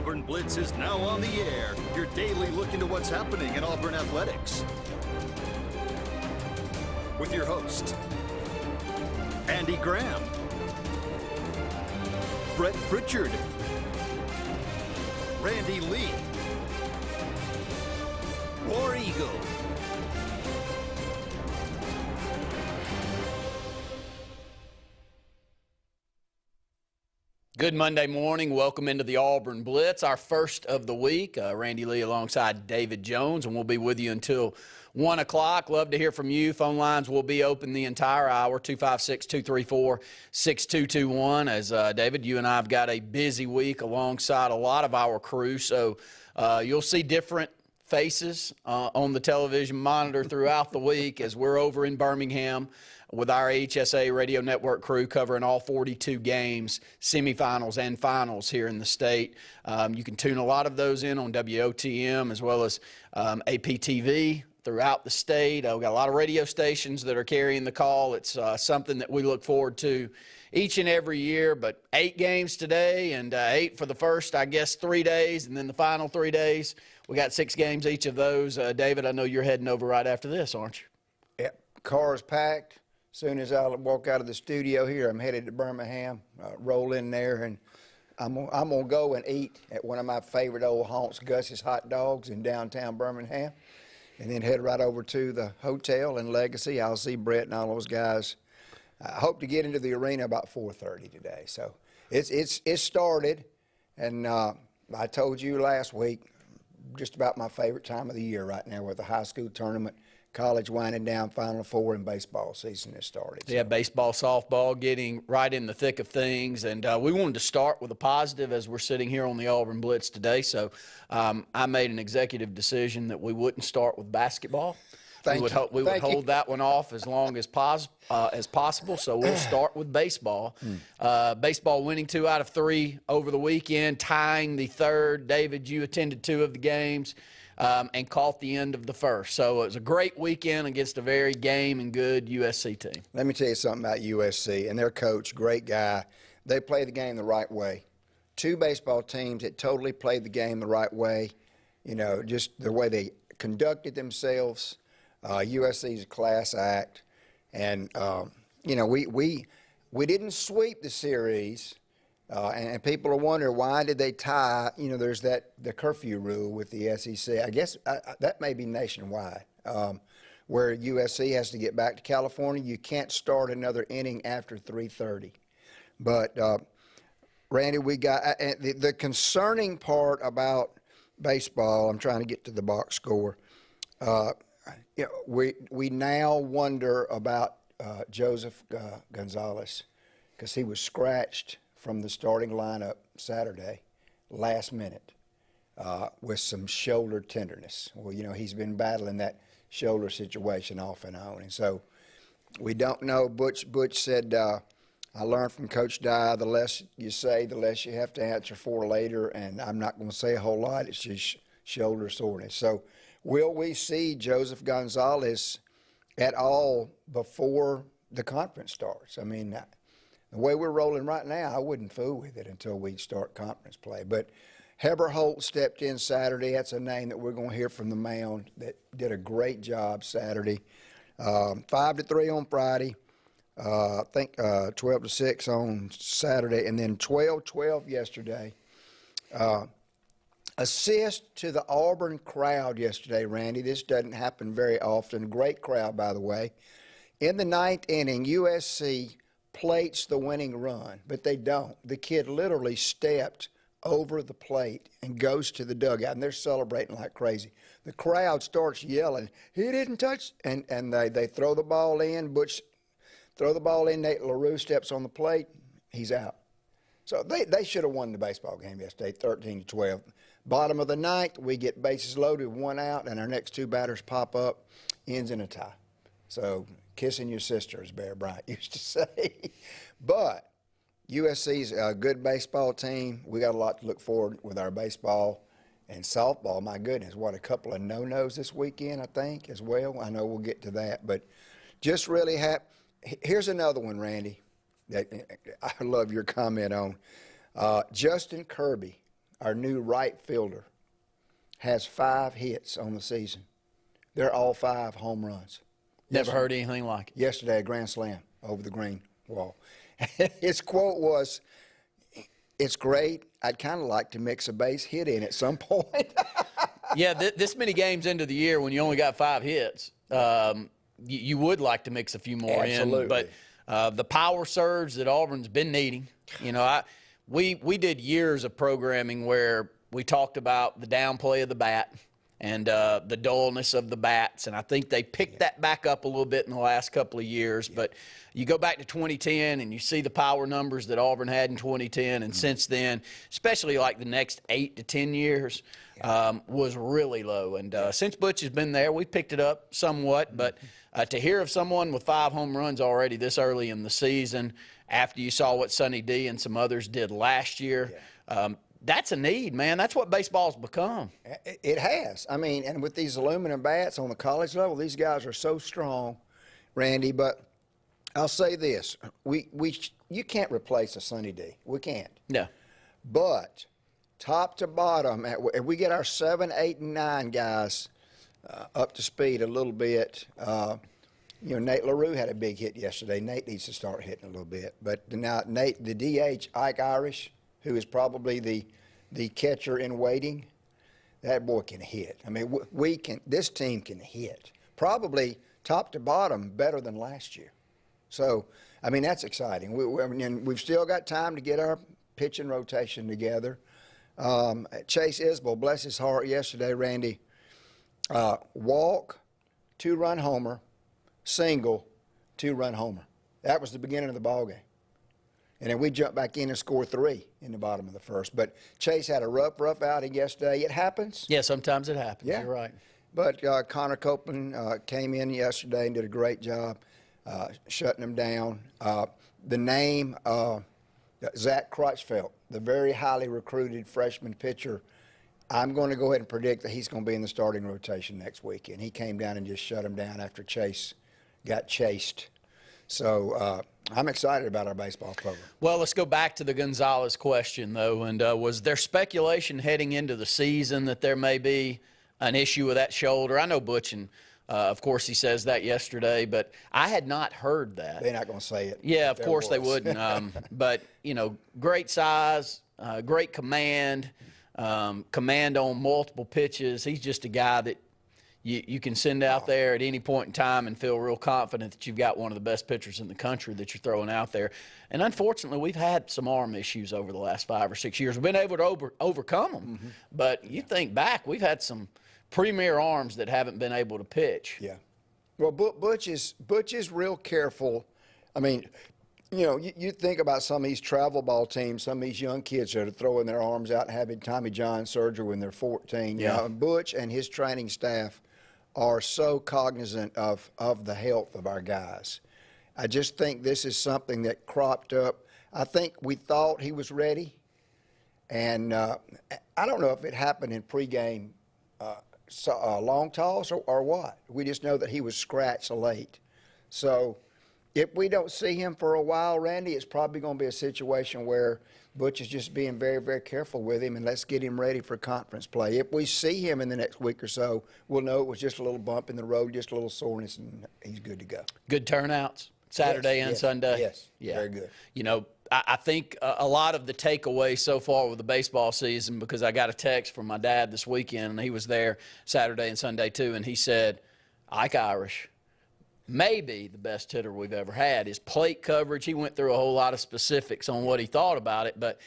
Auburn Blitz is now on the air. Your daily look into what's happening in Auburn athletics. With your host, Andy Graham, Brett Pritchard, Randy Lee, War Eagle. Good Monday morning. Welcome into the Auburn Blitz, our first of the week. Randy Lee alongside David Jones, and we'll be with you until 1 o'clock. Love to hear from you. Phone lines will be open the entire hour, 256-234-6221. As David, you and I have got a busy week alongside a lot of our crew, so you'll see different faces on the television monitor throughout the week as we're over in Birmingham with our AHSAA radio network crew covering all 42 games, semifinals and finals here in the state. You can tune a lot of those in on WOTM as well as APTV throughout the state. We've got a lot of radio stations that are carrying the call. It's something that we look forward to each and every year, but 8 games today and 8 for the first, 3 days, and then the final 3 days. We got 6 games each of those. David, I know you're heading over right after this, aren't you? Yep, car's packed. As soon as I walk out of the studio here, I'm headed to Birmingham, roll in there, and I'm gonna go and eat at one of my favorite old haunts, Gus's Hot Dogs in downtown Birmingham, and then head right over to the hotel in Legacy. I'll see Brett and all those guys. I hope to get into the arena about 4:30 today. So it's started, and I told you last week, just about my favorite time of the year right now with the high school tournament, college winding down, Final Four, and baseball season has started. Yeah, baseball, softball, getting right in the thick of things. And we wanted to start with a positive as we're sitting here on the Auburn Blitz today. So I made an executive decision that we wouldn't start with basketball. We would hold that one off as long as possible. So we'll start with baseball. Baseball winning 2 out of 3 over the weekend, tying the third. David, you attended 2 of the games and caught the end of the first. So it was a great weekend against a very game and good USC team. Let me tell you something about USC and their coach, great guy. They play the game the right way. 2 baseball teams that totally played the game the right way, you know, just the way they conducted themselves. USC's a class act, and you know, we didn't sweep the series, and people are wondering why did they tie. You know, there's the curfew rule with the SEC. I guess that may be nationwide, where USC has to get back to California. You can't start another inning after 3:30. But Randy, we got the concerning part about baseball. I'm trying to get to the box score. You know, we now wonder about Joseph Gonzalez, because he was scratched from the starting lineup Saturday, last minute, with some shoulder tenderness. Well, you know, he's been battling that shoulder situation off and on, and so we don't know. Butch said, I learned from Coach Dye, the less you say, the less you have to answer for later, and I'm not going to say a whole lot. It's just shoulder soreness. So will we see Joseph Gonzalez at all before the conference starts? I mean, the way we're rolling right now, I wouldn't fool with it until we start conference play. But Heber Holt stepped in Saturday. That's a name that we're going to hear from the mound that did a great job Saturday. 5-3 on Friday. I think 12-6 on Saturday, and then 12-12 yesterday. Assist to the Auburn crowd yesterday, Randy. This doesn't happen very often. Great crowd, by the way. In the 9th inning, USC plates the winning run, but they don't. The kid literally stepped over the plate and goes to the dugout, and they're celebrating like crazy. The crowd starts yelling, "He didn't touch," and they throw the ball in. Butch throw the ball in. Nate LaRue steps on the plate. He's out. So they should have won the baseball game yesterday, 13-12. Bottom of the 9th, we get bases loaded, 1 out, and our next 2 batters pop up, ends in a tie. So kissing your sister, as Bear Bryant used to say. But USC's a good baseball team. We got a lot to look forward with our baseball and softball. My goodness, what a couple of no-nos this weekend, I think, as well. I know we'll get to that, but just really happy. Here's another one, Randy, that I love your comment on. Justin Kirby our new right fielder, has 5 hits on the season. They're all 5 home runs. Never heard anything like it. Yesterday, a grand slam over the green wall. His quote was, "It's great. I'd kind of like to mix a base hit in at some point." Yeah, this many games into the year when you only got 5 hits, you would like to mix a few more Absolutely. in. But the power surge that Auburn's been needing, we did years of programming where we talked about the downplay of the bat and the dullness of the bats, and I think they picked that back up a little bit in the last couple of years. But you go back to 2010 and you see the power numbers that Auburn had in 2010, and since then, especially like the next 8 to 10 years, was really low. And since Butch has been there, we've picked it up somewhat. But to hear of someone with 5 home runs already this early in the season, after you saw what Sonny D and some others did last year, that's a need, man. That's what baseball's become. It has. I mean, and with these aluminum bats on the college level, these guys are so strong, Randy. But I'll say this: you can't replace a Sonny D. We can't. No. But top to bottom, if we get our 7, 8, and 9 guys up to speed a little bit, Nate LaRue had a big hit yesterday. Nate needs to start hitting a little bit. But now Nate, the DH, Ike Irish, who is probably the catcher in waiting, that boy can hit. I mean, this team can hit. Probably top to bottom better than last year. So, I mean, that's exciting. We've still got time to get our pitching rotation together. Chase Isbell, bless his heart, yesterday, Randy, walk, 2-run homer, single, 2-run homer. That was the beginning of the ball game. And then we jumped back in and scored 3 in the bottom of the first. But Chase had a rough outing yesterday. It happens. Yeah, sometimes it happens. Yeah. You're right. But Connor Copeland came in yesterday and did a great job shutting him down. The name Zach Crutchfeld, the very highly recruited freshman pitcher, I'm going to go ahead and predict that he's going to be in the starting rotation next week. And he came down and just shut him down after Chase got chased. So I'm excited about our baseball program. Well, let's go back to the Gonzalez question, though. And was there speculation heading into the season that there may be an issue with that shoulder? I know Butch, and of course he says that yesterday, but I had not heard that. They're not going to say it. Yeah, of course they wouldn't. But, great size, great command, command on multiple pitches. He's just a guy that you can send out there at any point in time and feel real confident that you've got one of the best pitchers in the country that you're throwing out there. And unfortunately, we've had some arm issues over the last 5 or 6 years. We've been able to overcome them. But you think back, we've had some premier arms that haven't been able to pitch. Yeah. Well, Butch is real careful. I mean, you think about some of these travel ball teams, some of these young kids that are throwing their arms out and having Tommy John surgery when they're 14. Yeah. Butch and his training staff are so cognizant of the health of our guys. I just think this is something that cropped up. I think we thought he was ready, and I don't know if it happened in pregame long toss or what. We just know that he was scratched late. So if we don't see him for a while, Randy, it's probably going to be a situation where Butch is just being very, very careful with him, and let's get him ready for conference play. If we see him in the next week or so, we'll know it was just a little bump in the road, just a little soreness, and he's good to go. Good turnouts, Saturday and Sunday. Yes, yeah. Very good. I think a lot of the takeaway so far with the baseball season, because I got a text from my dad this weekend, and he was there Saturday and Sunday too, and he said, Ike Irish, maybe the best hitter we've ever had. His plate coverage, he went through a whole lot of specifics on what he thought about it, but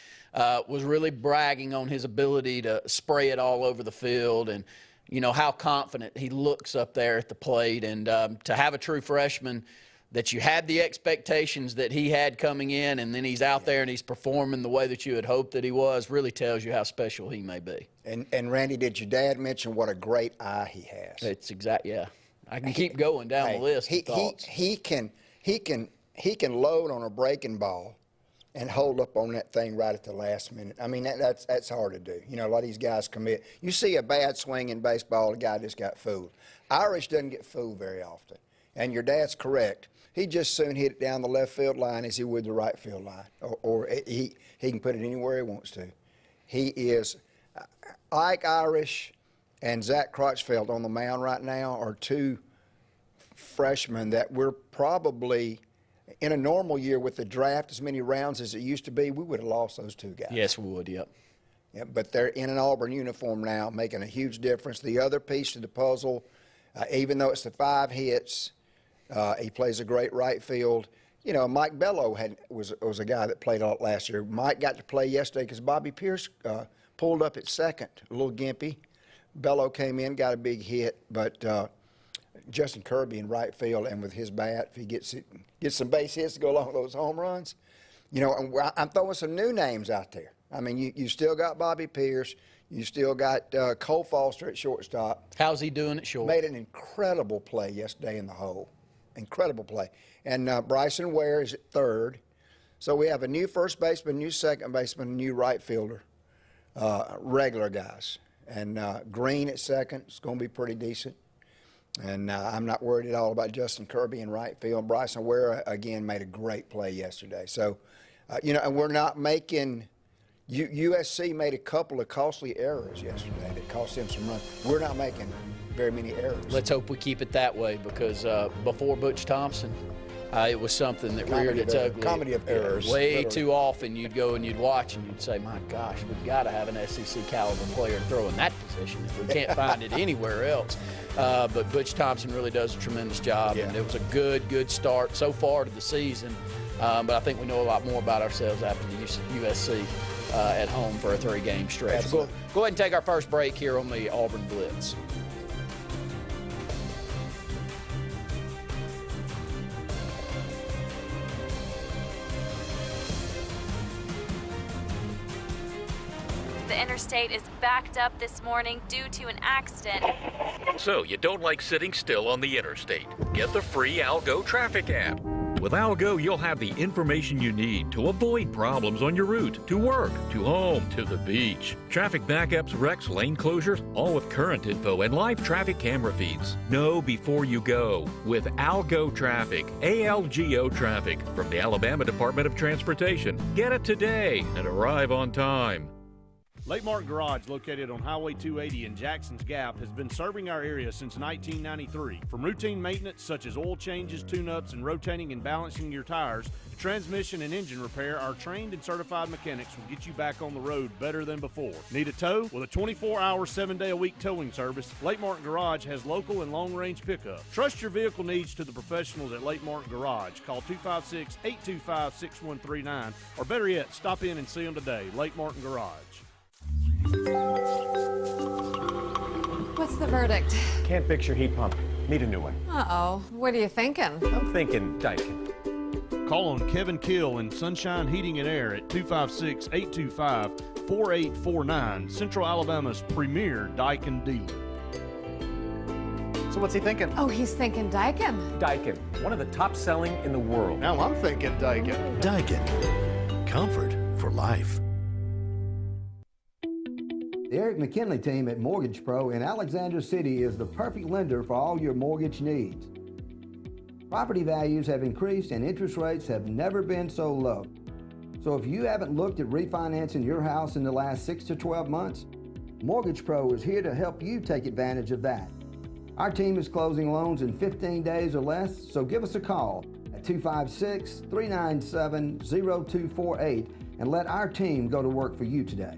was really bragging on his ability to spray it all over the field and, how confident he looks up there at the plate. And to have a true freshman that you had the expectations that he had coming in, and then he's out there and he's performing the way that you had hoped that he was, really tells you how special he may be. And Randy, did your dad mention what a great eye he has? It's yeah. I can keep going down the list of thoughts. He can load on a breaking ball and hold up on that thing right at the last minute. I mean, that's hard to do. A lot of these guys commit. You see a bad swing in baseball, the guy just got fooled. Irish doesn't get fooled very often. And your dad's correct. He just soon hit it down the left field line as he would the right field line. Or he can put it anywhere he wants to. He is Ike Irish and Zach Crotchfeld on the mound right now are two freshmen that we're probably, in a normal year with the draft as many rounds as it used to be, we would have lost those two guys. Yes, we would, yep. Yeah, but they're in an Auburn uniform now, making a huge difference. The other piece to the puzzle, even though it's the 5 hits, he plays a great right field. You know, Mike Bello was a guy that played a lot last year. Mike got to play yesterday because Bobby Pierce pulled up at second, a little gimpy. Bello came in, got a big hit, but Justin Kirby in right field, and with his bat, if he gets some base hits to go along with those home runs, you know, and I'm throwing some new names out there. I mean, you still got Bobby Pierce, you still got Cole Foster at shortstop. How's he doing at short? Made an incredible play yesterday in the hole, incredible play. And Bryson Ware is at third. So we have a new first baseman, new second baseman, a new right fielder, regular guys. And Green at second is going to be pretty decent. And I'm not worried at all about Justin Kirby in right field. Bryson Ware, again, made a great play yesterday. So, you know, and we're not making USC made a couple of costly errors yesterday that cost them some runs. We're not making very many errors. Let's hope we keep it that way, because before Butch Thompson, it was something that reared its ugly. Comedy of errors. Way literally. too often you'd go and you'd watch and you'd say, my gosh, we've got to have an SEC caliber player to throw in that position if we can't find it anywhere else. But Butch Thompson really does a tremendous job, and it was a good start so far to the season. But I think we know a lot more about ourselves after the USC at home for a 3-game stretch. Go ahead and take our first break here on the Auburn Blitz. The interstate is backed up this morning due to an accident. So you don't like sitting still on the interstate? Get the free Algo traffic app. With Algo, you'll have the information you need to avoid problems on your route to work, to home, to the beach. Traffic backups, wrecks, lane closures, all with current info and live traffic camera feeds. Know before you go with Algo Traffic, ALGO Traffic from the Alabama Department of Transportation. Get it today and arrive on time. Lake Martin Garage, located on Highway 280 in Jackson's Gap, has been serving our area since 1993. From routine maintenance such as oil changes, tune-ups, and rotating and balancing your tires, to transmission and engine repair, our trained and certified mechanics will get you back on the road better than before. Need a tow? With a 24-hour, 7-day-a-week towing service, Lake Martin Garage has local and long-range pickup. Trust your vehicle needs to the professionals at Lake Martin Garage. Call 256-825-6139, or better yet, stop in and see them today. Lake Martin Garage. What's the verdict? Can't fix your heat pump. Need a new one. Uh-oh. What are you thinking? I'm thinking Daikin. Call on Kevin Kill in Sunshine Heating and Air at 256-825-4849, Central Alabama's premier Daikin dealer. So what's he thinking? Oh, he's thinking Daikin. Daikin, one of the top selling in the world. Now I'm thinking Daikin. Daikin. Comfort for life. The Eric McKinley team at Mortgage Pro in Alexander City is the perfect lender for all your mortgage needs. Property values have increased and interest rates have never been so low. So if you haven't looked at refinancing your house in the last 6 to 12 months, Mortgage Pro is here to help you take advantage of that. Our team is closing loans in 15 days or less, so give us a call at 256-397-0248 and let our team go to work for you today.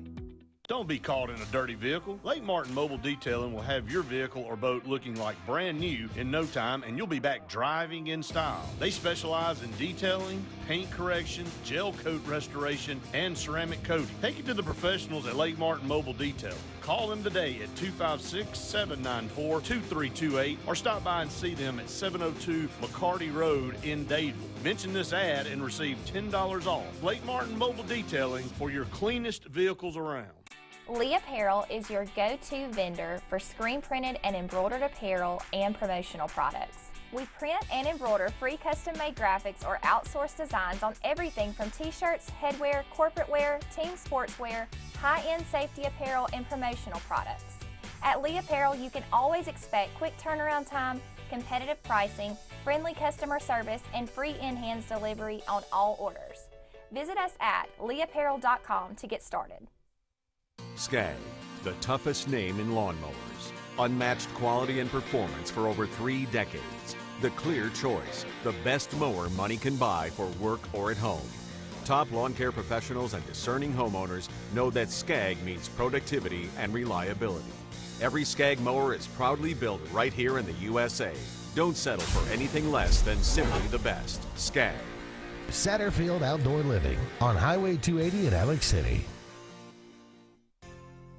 Don't be caught in a dirty vehicle. Lake Martin Mobile Detailing will have your vehicle or boat looking like brand new in no time, and you'll be back driving in style. They specialize in detailing, paint correction, gel coat restoration, and ceramic coating. Take it to the professionals at Lake Martin Mobile Detailing. Call them today at 256-794-2328 or stop by and see them at 702 McCarty Road in Dadeville. Mention this ad and receive $10 off. Lake Martin Mobile Detailing for your cleanest vehicles around. Lee Apparel is your go-to vendor for screen printed and embroidered apparel and promotional products. We print and embroider free custom-made graphics or outsourced designs on everything from t-shirts, headwear, corporate wear, team sportswear, high-end safety apparel, and promotional products. At Lee Apparel, you can always expect quick turnaround time, competitive pricing, friendly customer service, and free in-hands delivery on all orders. Visit us at leeapparel.com to get started. SCAG, the toughest name in lawnmowers. Unmatched quality and performance for over 3 decades. The clear choice, the best mower money can buy for work or at home. Top lawn care professionals and discerning homeowners know that SCAG means productivity and reliability. Every SCAG mower is proudly built right here in the USA. Don't settle for anything less than simply the best. SCAG. Satterfield Outdoor Living on Highway 280 in Alex City.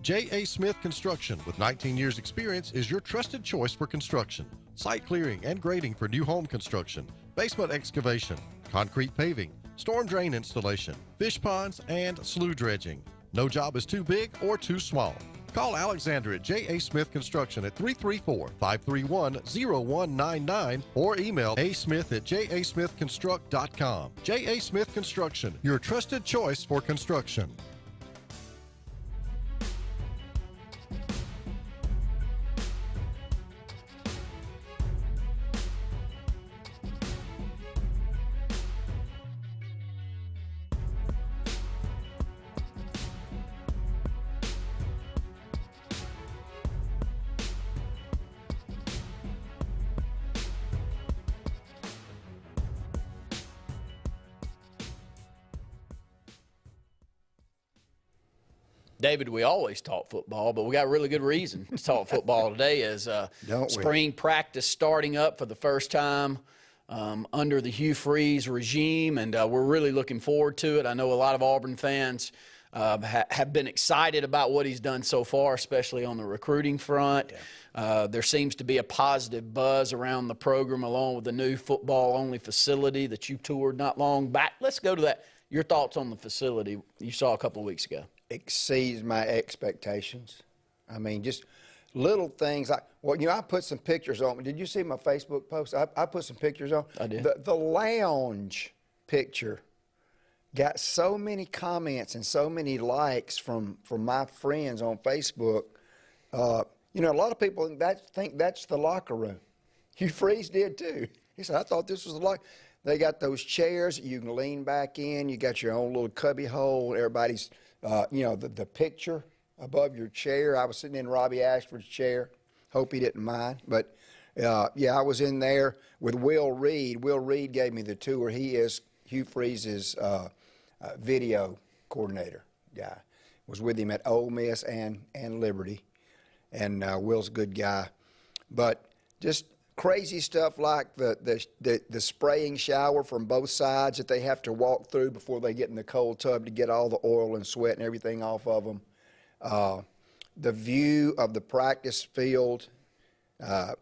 J.A. Smith Construction, with 19 years experience, is your trusted choice for construction. Site clearing and grading for new home construction, basement excavation, concrete paving, storm drain installation, fish ponds, and slough dredging. No job is too big or too small. Call Alexander at J.A. Smith Construction at 334-531-0199 or email asmith@jasmithconstruct.com. J.A. Smith Construction, your trusted choice for construction. David, we always talk football, but we got a really good reason to talk football today as spring practice starting up for the first time under the Hugh Freeze regime, and we're really looking forward to it. I know a lot of Auburn fans have been excited about what he's done so far, especially on the recruiting front. There seems to be a positive buzz around the program along with the new football-only facility that you toured not long back. Let's go to that. Your thoughts on the facility you saw a couple of weeks ago. Exceeds my expectations. I mean, just little things. I put some pictures on. Did you see my Facebook post? I put some pictures on. I did. The lounge picture got so many comments and so many likes from my friends on Facebook. A lot of people think that's the locker room. Hugh Freeze did too. He said, I thought this was the locker. They got those chairs that you can lean back in. You got your own little cubby hole. Everybody's the picture above your chair. I was sitting in Robbie Ashford's chair. Hope he didn't mind. But, I was in there with Will Reed. Will Reed gave me the tour. He is Hugh Freeze's video coordinator guy. Was with him at Ole Miss and Liberty. And Will's a good guy. But just crazy stuff like the spraying shower from both sides that they have to walk through before they get in the cold tub to get all the oil and sweat and everything off of them. The view of the practice field, the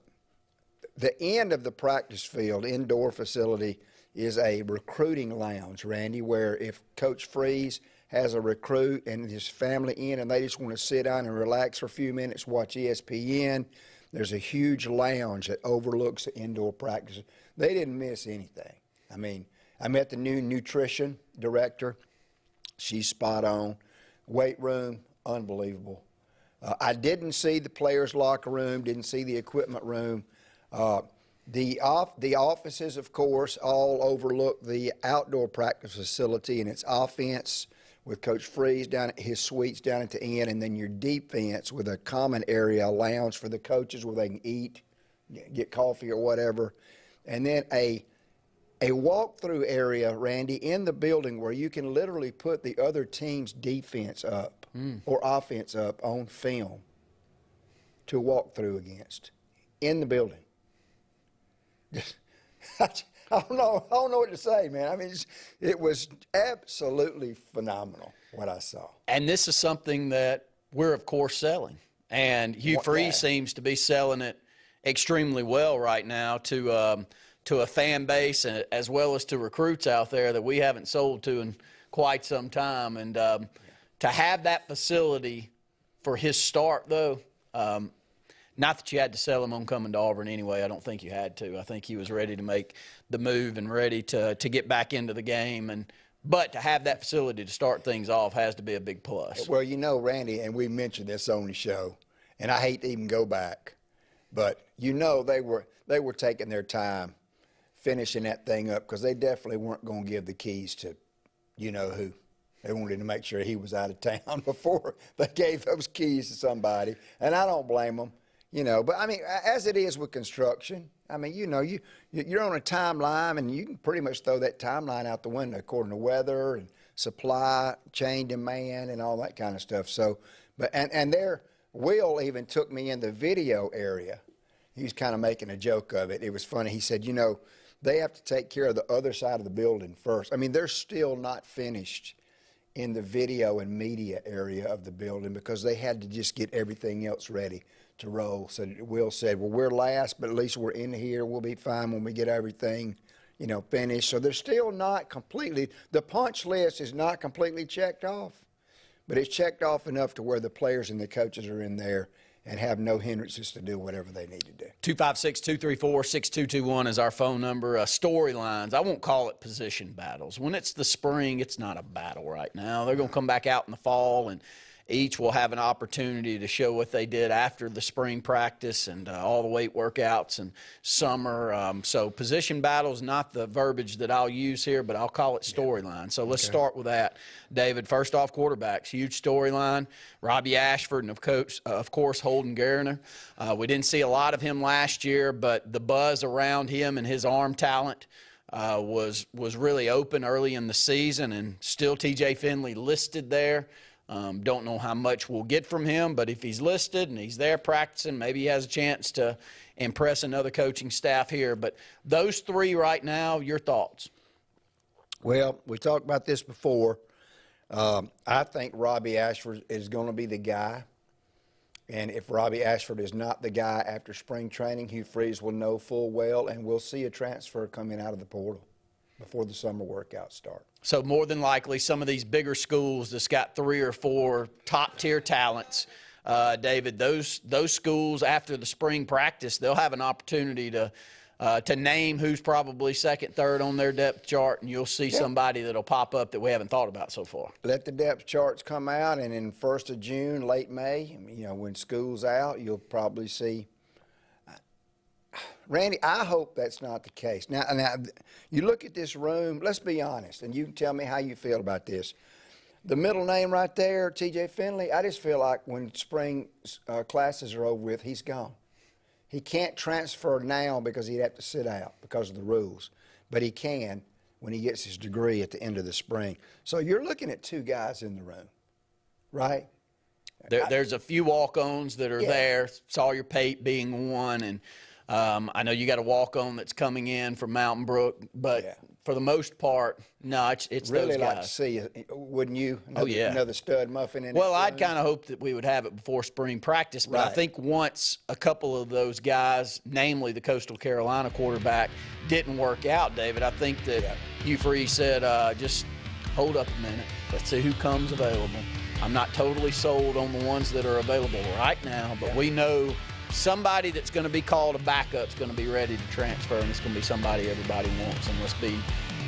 end of the practice field, indoor facility, is a recruiting lounge, Randy, where if Coach Freeze has a recruit and his family in and they just want to sit down and relax for a few minutes, watch ESPN, there's a huge lounge that overlooks the indoor practice. They didn't miss anything. I mean, I met the new nutrition director. She's spot on. Weight room, unbelievable. I didn't see the players' locker room, didn't see the equipment room. The offices, of course, all overlook the outdoor practice facility and its offense with Coach Freeze down at his suites down at the end, and then your defense with a common area, a lounge for the coaches where they can eat, get coffee or whatever, and then a walk-through area, Randy, in the building where you can literally put the other team's defense up or offense up on film to walk through against in the building. I don't know what to say, man. I mean, it was absolutely phenomenal what I saw. And this is something that we're, of course, selling. And Hugh Freeze seems to be selling it extremely well right now to a fan base as well as to recruits out there that we haven't sold to in quite some time. And to have that facility for his start, though, not that you had to sell him on coming to Auburn anyway. I don't think you had to. I think he was ready to make the move and ready to get back into the game. But to have that facility to start things off has to be a big plus. Well, Randy, and we mentioned this on the show, and I hate to even go back, but they were taking their time finishing that thing up because they definitely weren't going to give the keys to you-know-who. They wanted to make sure he was out of town before they gave those keys to somebody, and I don't blame them, you know. But I mean, as it is with construction, I mean, you know, you're on a timeline, and you can pretty much throw that timeline out the window according to weather and supply, chain demand, and all that kind of stuff. So, but and there, Will even took me in the video area. He was kind of making a joke of it. It was funny. He said, you know, they have to take care of the other side of the building first. I mean, they're still not finished in the video and media area of the building because they had to just get everything else ready to roll. So Will said, well, we're last, but at least we're in here. We'll be fine when we get everything, you know, finished. So they're still not completely, the punch list is not completely checked off, but it's checked off enough to where the players and the coaches are in there and have no hindrances to do whatever they need to do. 256-234-6221 is our phone number. Storylines, I won't call it position battles. When it's the spring, it's not a battle right now. They're going to come back out in the fall, and each will have an opportunity to show what they did after the spring practice and all the weight workouts and summer. So position battle is not the verbiage that I'll use here, but I'll call it storyline. So let's start with that. David, first off, quarterbacks, huge storyline. Robbie Ashford and, of course, Holden Garner. We didn't see a lot of him last year, but the buzz around him and his arm talent was really open early in the season, and still T.J. Finley listed there. Don't know how much we'll get from him, but if he's listed and he's there practicing, maybe he has a chance to impress another coaching staff here. But those three right now, your thoughts? Well, we talked about this before. I think Robbie Ashford is going to be the guy. And if Robbie Ashford is not the guy after spring training, Hugh Freeze will know full well, and we'll see a transfer coming out of the portal before the summer workouts start. So more than likely, some of these bigger schools that's got 3 or 4 top-tier talents, David, those schools after the spring practice, they'll have an opportunity to name who's probably second, third on their depth chart, and you'll see somebody that'll pop up that we haven't thought about so far. Let the depth charts come out, and in 1st of June, late May, you know, when school's out, you'll probably see. Randy, I hope that's not the case. Now, you look at this room, let's be honest, and you can tell me how you feel about this. The middle name right there, T.J. Finley, I just feel like when spring classes are over with, he's gone. He can't transfer now because he'd have to sit out because of the rules, but he can when he gets his degree at the end of the spring. So you're looking at 2 guys in the room, right? There's a few walk-ons that are there, Sawyer Pate being one, and I know you got a walk-on that's coming in from Mountain Brook, but for the most part, no, it's really those guys. like to see, wouldn't you? Another, Oh, yeah. Another stud muffin in Well, it. I'd kind of hope that we would have it before spring practice, but I think once a couple of those guys, namely the Coastal Carolina quarterback, didn't work out, David, I think that Hugh Freeze said, just hold up a minute. Let's see who comes available. I'm not totally sold on the ones that are available right now, but we know somebody that's going to be called a backup is going to be ready to transfer, and it's going to be somebody everybody wants, and let's be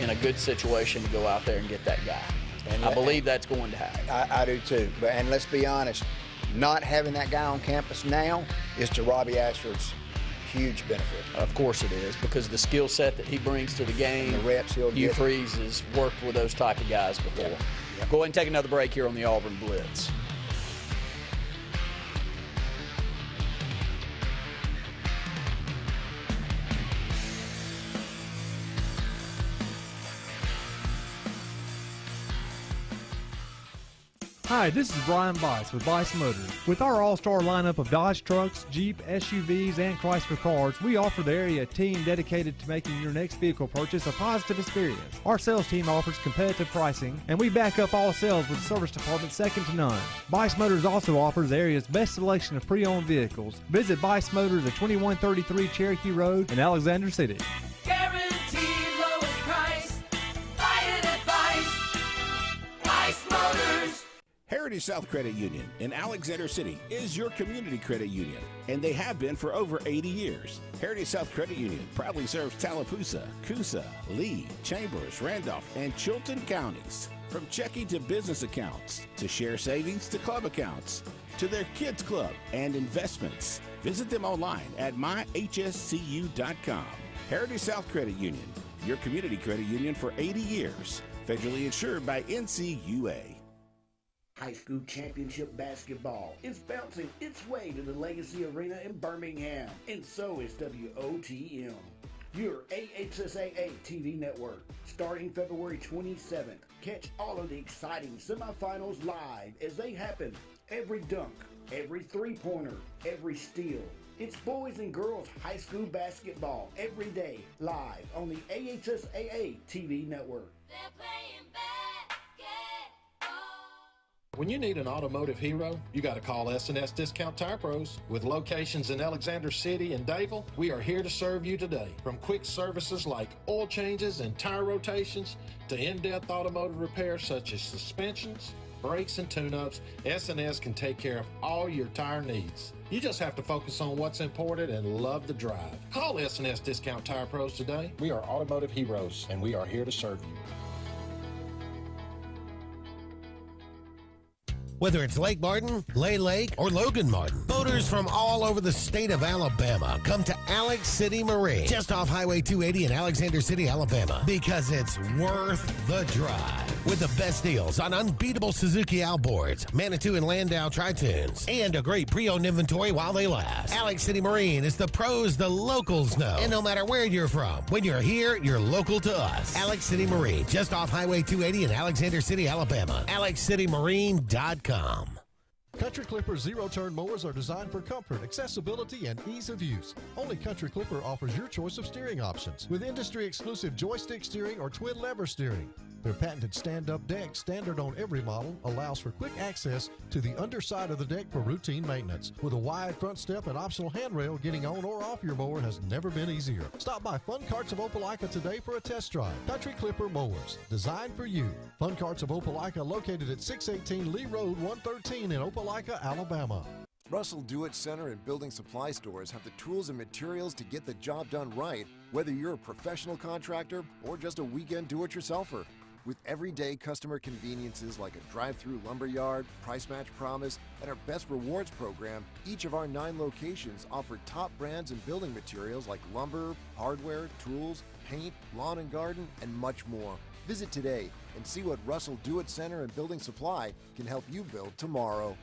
in a good situation to go out there and get that guy. And I believe that's going to happen. I do too. And let's be honest, not having that guy on campus now is to Robbie Ashford's huge benefit. Of course it is, because the skill set that he brings to the game, and the reps he'll Hugh get. Freeze has worked with those type of guys before. Go ahead and take another break here on the Auburn Blitz. Hi, this is Brian Bice with Bice Motors. With our all-star lineup of Dodge trucks, Jeep, SUVs, and Chrysler cars, we offer the area a team dedicated to making your next vehicle purchase a positive experience. Our sales team offers competitive pricing, and we back up all sales with a service department second to none. Bice Motors also offers the area's best selection of pre-owned vehicles. Visit Bice Motors at 2133 Cherokee Road in Alexander City. Guaranteed lowest price. Buy it at Bice Motors. Heritage South Credit Union in Alexander City is your community credit union, and they have been for over 80 years. Heritage South Credit Union proudly serves Tallapoosa, Coosa, Lee, Chambers, Randolph, and Chilton counties. From checking to business accounts, to share savings to club accounts, to their kids club and investments. Visit them online at myhscu.com. Heritage South Credit Union, your community credit union for 80 years. Federally insured by NCUA. High school championship basketball is bouncing its way to the Legacy Arena in Birmingham, and so is WOTM, your AHSAA TV network. Starting February 27th, catch all of the exciting semifinals live as they happen. Every dunk, every three-pointer, every steal. It's boys and girls high school basketball every day, live on the AHSAA TV network. When you need an automotive hero, you got to call S&S Discount Tire Pros. With locations in Alexander City and Dayville, we are here to serve you today. From quick services like oil changes and tire rotations to in-depth automotive repairs such as suspensions, brakes, and tune-ups, S&S can take care of all your tire needs. You just have to focus on what's important and love the drive. Call S&S Discount Tire Pros today. We are automotive heroes, and we are here to serve you. Whether it's Lake Martin, Lay Lake, or Logan Martin, boaters from all over the state of Alabama come to Alex City Marine, just off Highway 280 in Alexander City, Alabama, because it's worth the drive. With the best deals on unbeatable Suzuki outboards, Manitou and Landau Tritoons, and a great pre-owned inventory while they last. Alex City Marine is the pros the locals know. And no matter where you're from, when you're here, you're local to us. Alex City Marine, just off Highway 280 in Alexander City, Alabama. AlexCityMarine.com. Country Clipper zero-turn mowers are designed for comfort, accessibility, and ease of use. Only Country Clipper offers your choice of steering options with industry-exclusive joystick steering or twin lever steering. Their patented stand-up deck, standard on every model, allows for quick access to the underside of the deck for routine maintenance. With a wide front step and optional handrail, getting on or off your mower has never been easier. Stop by Fun Carts of Opelika today for a test drive. Country Clipper mowers, designed for you. Fun Carts of Opelika, located at 618 Lee Road, 113 in Opelika, Alabama. Russell Do-It Center and building supply stores have the tools and materials to get the job done right, whether you're a professional contractor or just a weekend do-it-yourselfer. With everyday customer conveniences like a drive-through lumberyard, price match promise, and our Best Rewards program, each of our 9 locations offer top brands and building materials like lumber, hardware, tools, paint, lawn and garden, and much more. Visit today and see what Russell Do-It Center and Building Supply can help you build tomorrow.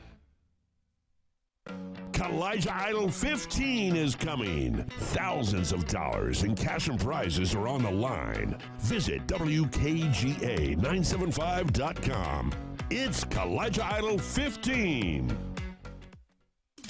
Kalijah Idol 15 is coming. Thousands of dollars in cash and prizes are on the line. Visit WKGA975.com. It's Kalijah Idol 15.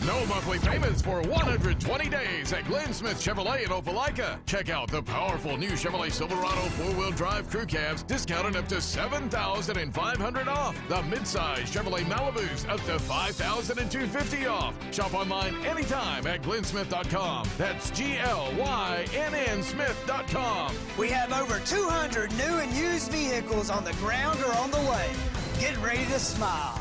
No monthly payments for 120 days at Glenn Smith Chevrolet in Opelika. Check out the powerful new Chevrolet Silverado 4-wheel drive crew cabs discounted up to $7,500 off. The midsize Chevrolet Malibus up to $5,250 off. Shop online anytime at glennsmith.com. That's GLYNN Smith.com. We have over 200 new and used vehicles on the ground or on the way. Get ready to smile.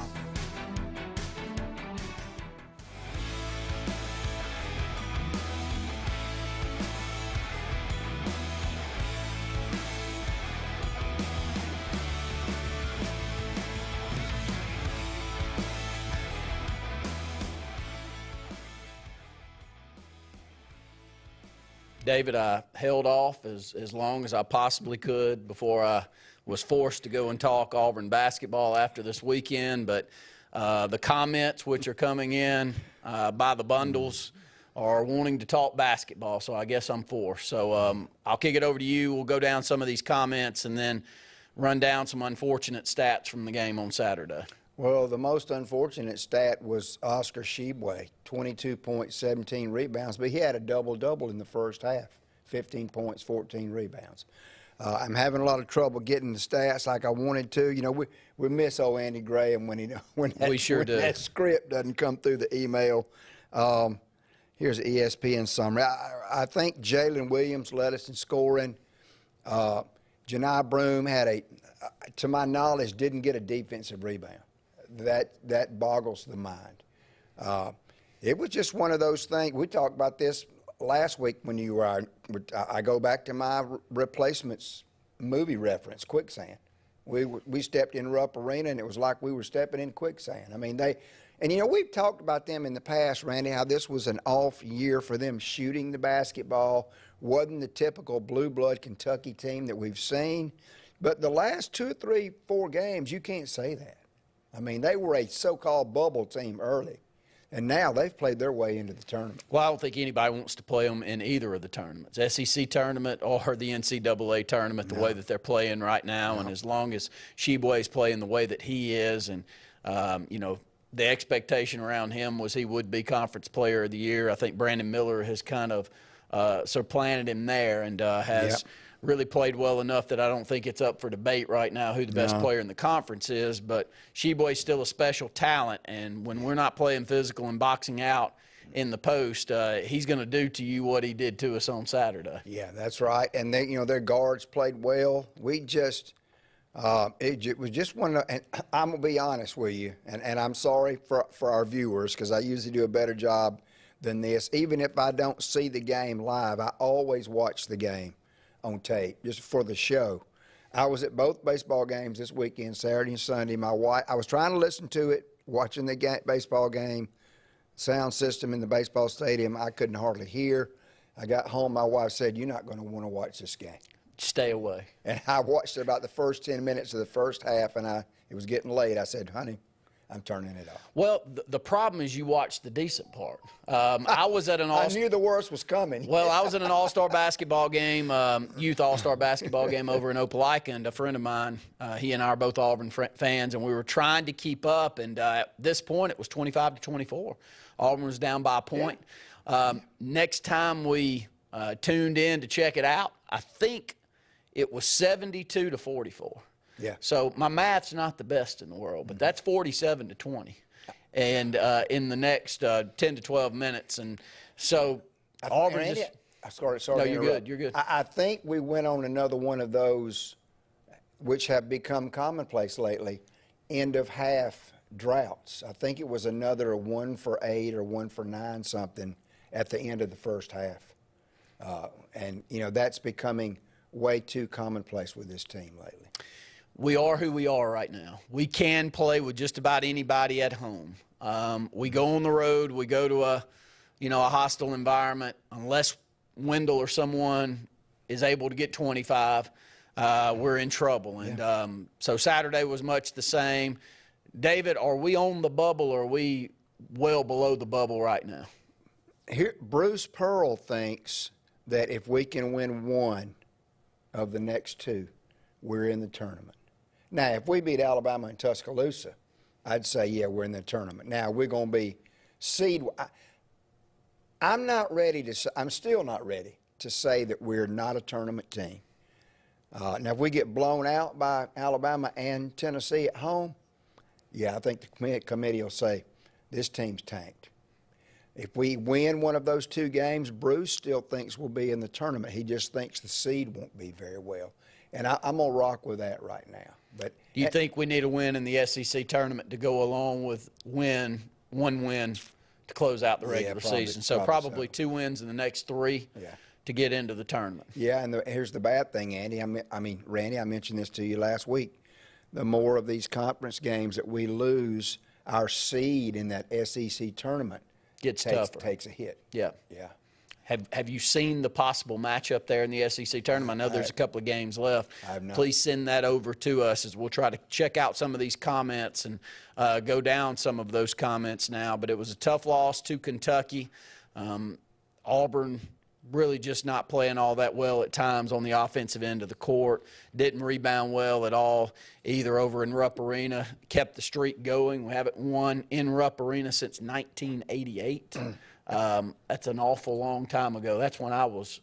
David, I held off as long as I possibly could before I was forced to go and talk Auburn basketball after this weekend, but the comments which are coming in by the bundles are wanting to talk basketball, so I guess I'm forced. So I'll kick it over to you. We'll go down some of these comments and then run down some unfortunate stats from the game on Saturday. Well, the most unfortunate stat was Oscar Shibwe, 22 points, 17 rebounds, but he had a double-double in the first half, 15 points, 14 rebounds. I'm having a lot of trouble getting the stats like I wanted to. You know, we miss old Andy Graham when that script doesn't come through the email. Here's the ESPN summary. I think Jalen Williams led us in scoring. Janai Broome had to my knowledge, didn't get a defensive rebound. That boggles the mind. It was just one of those things. We talked about this last week when you were. I go back to my Replacements movie reference, quicksand. We stepped in Rupp Arena and it was like we were stepping in quicksand. I mean, And, we've talked about them in the past, Randy, how this was an off year for them shooting the basketball. Wasn't the typical blue blood Kentucky team that we've seen. But the last 2 or 3, 4 games, you can't say that. I mean, they were a so-called bubble team early. And now they've played their way into the tournament. Well, I don't think anybody wants to play them in either of the tournaments, SEC tournament or the NCAA tournament, the way that they're playing right now. And as long as Sheboy's playing the way that he is, and, the expectation around him was he would be Conference Player of the Year. I think Brandon Miller has kind of supplanted him there and has really played well enough that I don't think it's up for debate right now who the best player in the conference is. But Sheboy's still a special talent, and when we're not playing physical and boxing out in the post, he's going to do to you what he did to us on Saturday. Yeah, that's right. And they, their guards played well. We just it was just one of, and I'm going to be honest with you, and I'm sorry for our viewers because I usually do a better job than this. Even if I don't see the game live, I always watch the game on tape just for the show. I was at both baseball games this weekend, Saturday and Sunday. My wife, I was trying to listen to it, watching the baseball game, sound system in the baseball stadium. I couldn't hardly hear. I got home, my wife said, "You're not going to want to watch this game. Stay away." And I watched about the first 10 minutes of the first half, and it was getting late. I said, "Honey, I'm turning it off." Well, the problem is you watched the decent part. I was at an I knew the worst was coming. Well, I was at an all-star basketball game, youth all-star basketball game over in Opelika, and a friend of mine, he and I are both Auburn fans, and we were trying to keep up, and at this point it was 25-24. Auburn was down by a point. Next time we tuned in to check it out, I think it was 72-44. Yeah. So my math's not the best in the world, but that's 47-20, and in the next 10 to 12 minutes, and so Auburn just. Sorry. No, you're good. You're good. I think we went on another one of those, which have become commonplace lately, end of half droughts. I think it was another 1 for 8 or 1 for 9 something at the end of the first half, and that's becoming way too commonplace with this team lately. We are who we are right now. We can play with just about anybody at home. We go on the road. We go to a hostile environment. Unless Wendell or someone is able to get 25, we're in trouble. And so Saturday was much the same. David, are we on the bubble or are we well below the bubble right now? Here, Bruce Pearl thinks that if we can win one of the next 2, we're in the tournament. Now, if we beat Alabama and Tuscaloosa, I'd say, yeah, we're in the tournament. Now, we're going to be seed. I'm still not ready to say that we're not a tournament team. Now, if we get blown out by Alabama and Tennessee at home, yeah, I think the committee will say, this team's tanked. If we win one of those 2 games, Bruce still thinks we'll be in the tournament. He just thinks the seed won't be very well. And I'm going to rock with that right now. But do you think we need a win in the SEC tournament to go along with one win to close out the regular season? So probably 2 wins in the next 3 to get into the tournament. Yeah, and here's the bad thing, Andy. Randy, I mentioned this to you last week. The more of these conference games that we lose, our seed in that SEC tournament takes a hit. Yeah. Yeah. Have you seen the possible matchup there in the SEC tournament? I know there's a couple of games left. I have not. Please send that over to us as we'll try to check out some of these comments and go down some of those comments now. But it was a tough loss to Kentucky. Auburn really just not playing all that well at times on the offensive end of the court. Didn't rebound well at all either over in Rupp Arena. Kept the streak going. We haven't won in Rupp Arena since 1988. That's an awful long time ago. That's when I was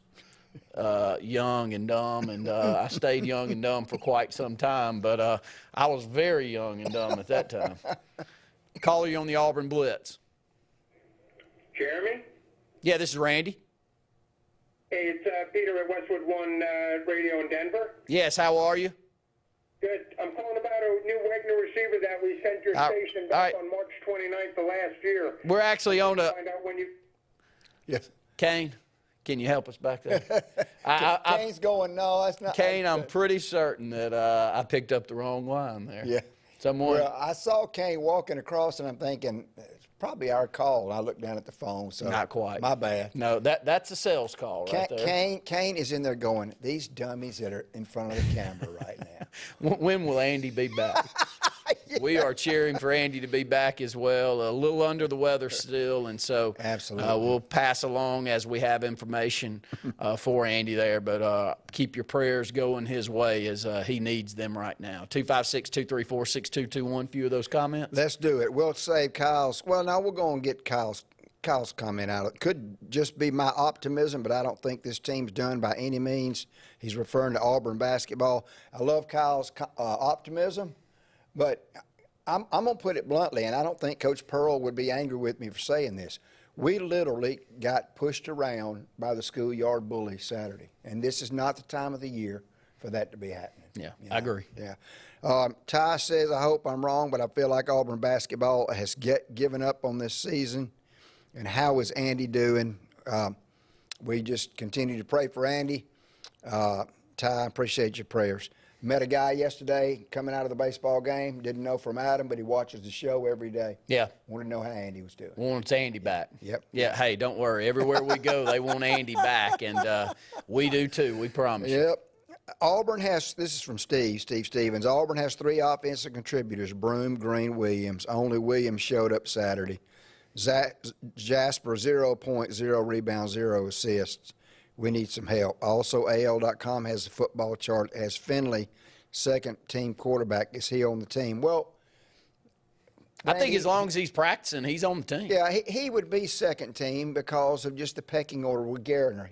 young and dumb, and I stayed young and dumb for quite some time, but I was very young and dumb at that time. Caller, you on the Auburn Blitz. Jeremy? Yeah, this is Randy. Hey, it's Peter at Westwood One Radio in Denver. Yes, how are you? Good. I'm calling about a new Wagner receiver that we sent your station back on March 29th of last year. We're actually on a... Find out when you... Yes. Kane, can you help us back there? Kane's going, no, that's not... Kane, I'm pretty certain that I picked up the wrong line there. Yeah. Someone. Well, I saw Kane walking across, and I'm thinking, it's probably our call. And I looked down at the phone. So Not quite. My bad. No, that's a sales call right there. Kane is in there going, these dummies that are in front of the camera right now. When will Andy be back? Yeah. We are cheering for Andy to be back as well. A little under the weather still, and so absolutely we'll pass along as we have information for Andy there. But keep your prayers going his way as he needs them right now. 256-234-6221. A few of those comments. Let's do it. We'll save Kyle's. Well, now we're going to get Kyle's comment out. It could just be my optimism, but I don't think this team's done by any means. He's referring to Auburn basketball. I love Kyle's optimism. But I'm going to put it bluntly, and I don't think Coach Pearl would be angry with me for saying this. We literally got pushed around by the schoolyard bully Saturday, and this is not the time of the year for that to be happening. Yeah, I agree. Yeah. Ty says, I hope I'm wrong, but I feel like Auburn basketball has given up on this season. And how is Andy doing? We just continue to pray for Andy. Ty, I appreciate your prayers. Met a guy yesterday coming out of the baseball game. Didn't know from Adam, but he watches the show every day. Yeah. Wanted to know how Andy was doing. Wants Andy back. Yep. Yeah, hey, don't worry. Everywhere we go, they want Andy back, and we do too, we promise. Yep. Auburn has, this is from Steve Stevens. Auburn has 3 offensive contributors, Broom, Green, Williams. Only Williams showed up Saturday. Jasper, 0.0 rebounds, 0 assists. We need some help. Also, AL.com has a football chart as Finley, second-team quarterback. Is he on the team? Well, I think as long as he's practicing, he's on the team. Yeah, he would be second team because of just the pecking order with Gardner.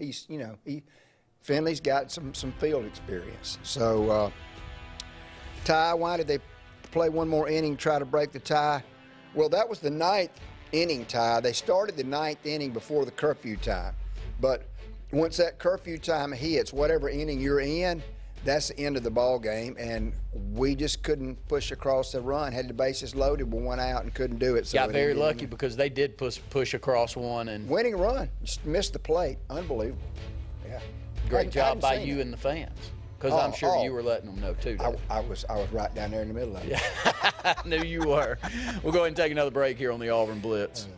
Finley's got some field experience. So, Ty, why did they play one more inning, try to break the tie? Well, that was the 9th inning tie. They started the 9th inning before the curfew time. But once that curfew time hits, whatever inning you're in, that's the end of the ball game, and we just couldn't push across the run. Had the bases loaded with 1 out and couldn't do it. So got very lucky because they did push across one and winning run. Just missed the plate. Unbelievable. Yeah. Great job by you and the fans, because I'm sure you were letting them know too. I was right down there in the middle of it. Yeah. I knew you were. We'll go ahead and take another break here on the Auburn Blitz.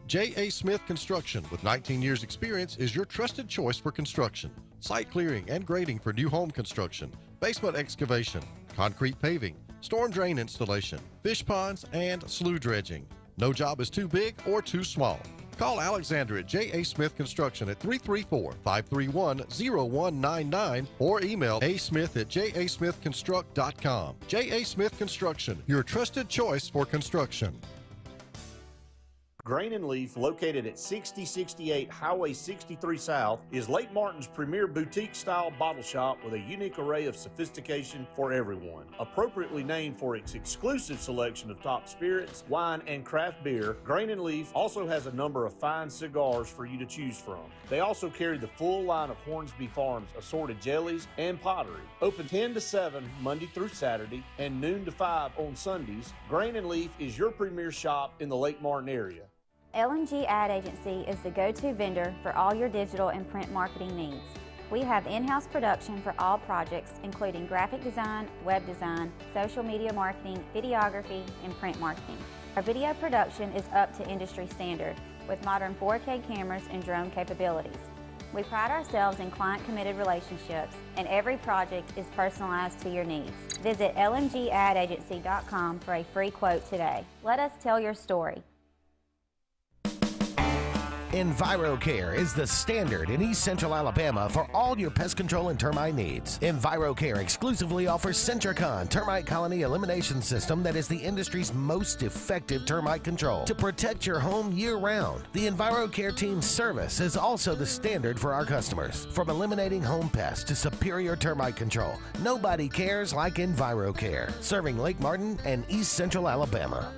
J.A. Smith Construction, with 19 years experience, is your trusted choice for construction. Site clearing and grading for new home construction, basement excavation, concrete paving, storm drain installation, fish ponds, and slough dredging. No job is too big or too small. Call Alexander at J.A. Smith Construction at 334-531-0199 or email asmith@jasmithconstruct.com. J.A. Smith Construction, your trusted choice for construction. Grain and Leaf, located at 6068 Highway 63 South, is Lake Martin's premier boutique-style bottle shop with a unique array of sophistication for everyone. Appropriately named for its exclusive selection of top spirits, wine, and craft beer, Grain and Leaf also has a number of fine cigars for you to choose from. They also carry the full line of Hornsby Farms assorted jellies and pottery. Open 10 to 7 Monday through Saturday and noon to 5 on Sundays, Grain and Leaf is your premier shop in the Lake Martin area. LNG Ad Agency is the go-to vendor for all your digital and print marketing needs. We have in-house production for all projects, including graphic design, web design, social media marketing, videography, and print marketing. Our video production is up to industry standard with modern 4K cameras and drone capabilities. We pride ourselves in client-committed relationships, and every project is personalized to your needs. Visit lmgadagency.com for a free quote today. Let us tell your story. EnviroCare is the standard in East Central Alabama for all your pest control and termite needs. EnviroCare exclusively offers Centricon termite colony elimination system that is the industry's most effective termite control to protect your home year-round. The EnviroCare team's service is also the standard for our customers. From eliminating home pests to superior termite control, nobody cares like EnviroCare, serving Lake Martin and East Central Alabama.